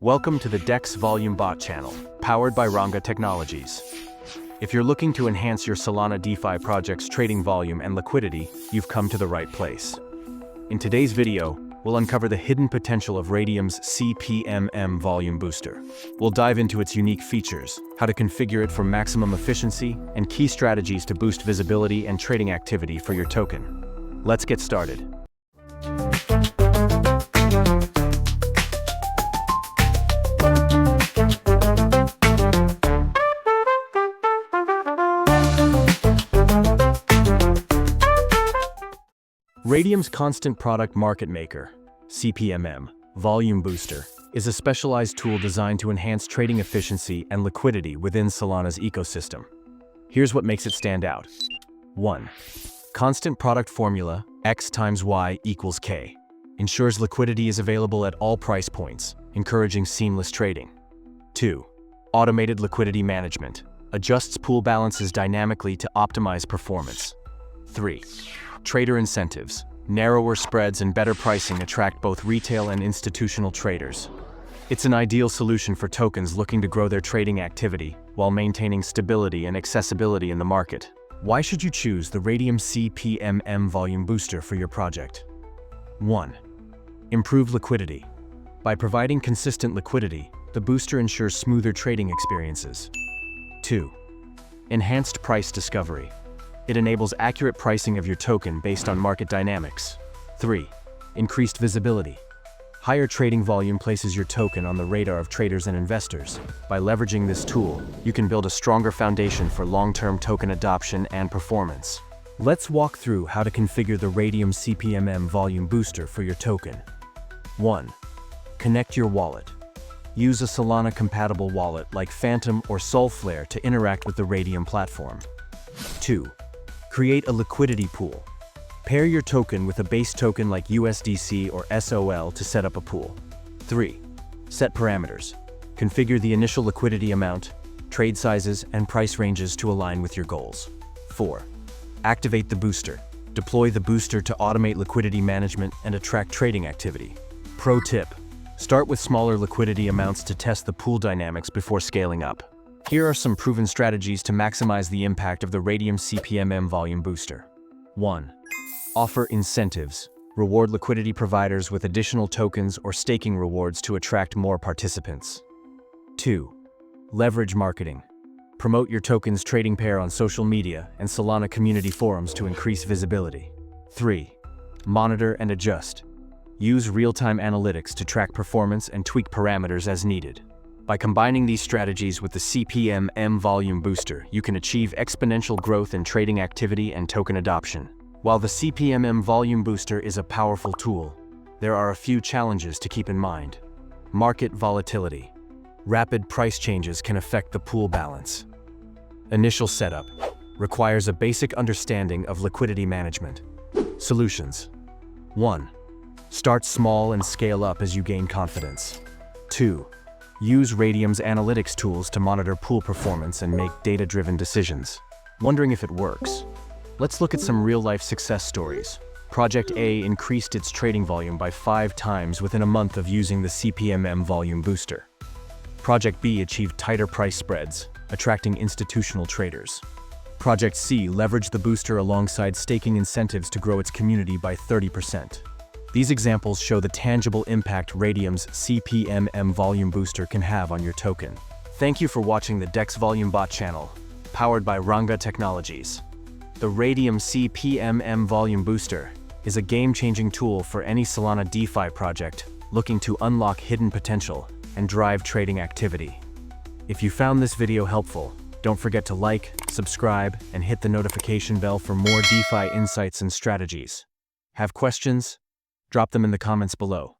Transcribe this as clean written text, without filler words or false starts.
Welcome to the DEX Volume Bot channel, powered by Ranga Technologies. If you're looking to enhance your Solana DeFi project's trading volume and liquidity, you've come to the right place. In today's video, we'll uncover the hidden potential of Raydium's CPMM Volume Booster. We'll dive into its unique features, how to configure it for maximum efficiency, and key strategies to boost visibility and trading activity for your token. Let's get started. Raydium's Constant Product Market Maker, CPMM, Volume Booster, is a specialized tool designed to enhance trading efficiency and liquidity within Solana's ecosystem. Here's what makes it stand out. 1. Constant Product Formula, X times Y equals K, ensures liquidity is available at all price points, encouraging seamless trading. 2. Automated Liquidity Management, adjusts pool balances dynamically to optimize performance. 3. Trader incentives, narrower spreads and better pricing attract both retail and institutional traders. It's an ideal solution for tokens looking to grow their trading activity while maintaining stability and accessibility in the market. Why should you choose the Raydium CPMM Volume Booster for your project? 1. Improve liquidity. By providing consistent liquidity, the booster ensures smoother trading experiences. 2. Enhanced price discovery. It enables accurate pricing of your token based on market dynamics. 3. Increased visibility. Higher trading volume places your token on the radar of traders and investors. By leveraging this tool, you can build a stronger foundation for long-term token adoption and performance. Let's walk through how to configure the Raydium CPMM Volume Booster for your token. 1. Connect your wallet. Use a Solana-compatible wallet like Phantom or Solflare to interact with the Raydium platform. 2. Create a liquidity pool. Pair your token with a base token like USDC or SOL to set up a pool. 3. Set parameters. Configure the initial liquidity amount, trade sizes, and price ranges to align with your goals. 4. Activate the booster. Deploy the booster to automate liquidity management and attract trading activity. Pro tip: start with smaller liquidity amounts to test the pool dynamics before scaling up. Here are some proven strategies to maximize the impact of the Raydium CPMM Volume Booster. 1. Offer incentives. Reward liquidity providers with additional tokens or staking rewards to attract more participants. 2. Leverage marketing. Promote your token's trading pair on social media and Solana community forums to increase visibility. 3. Monitor and adjust. Use real-time analytics to track performance and tweak parameters as needed. By combining these strategies with the CPMM Volume Booster, you can achieve exponential growth in trading activity and token adoption. While the CPMM Volume Booster is a powerful tool, there are a few challenges to keep in mind. Market volatility. Rapid price changes can affect the pool balance. Initial setup requires a basic understanding of liquidity management. Solutions. 1. Start small and scale up as you gain confidence. 2. Use Raydium's analytics tools to monitor pool performance and make data-driven decisions. Wondering if it works? Let's look at some real-life success stories. Project A increased its trading volume by 5 times within a month of using the CPMM Volume Booster. Project B achieved tighter price spreads, attracting institutional traders. Project C leveraged the booster alongside staking incentives to grow its community by 30%. These examples show the tangible impact Raydium's CPMM Volume Booster can have on your token. Thank you for watching the DEX Volume Bot channel, powered by Ranga Technologies. The Raydium CPMM Volume Booster is a game-changing tool for any Solana DeFi project looking to unlock hidden potential and drive trading activity. If you found this video helpful, don't forget to like, subscribe, and hit the notification bell for more DeFi insights and strategies. Have questions? Drop them in the comments below.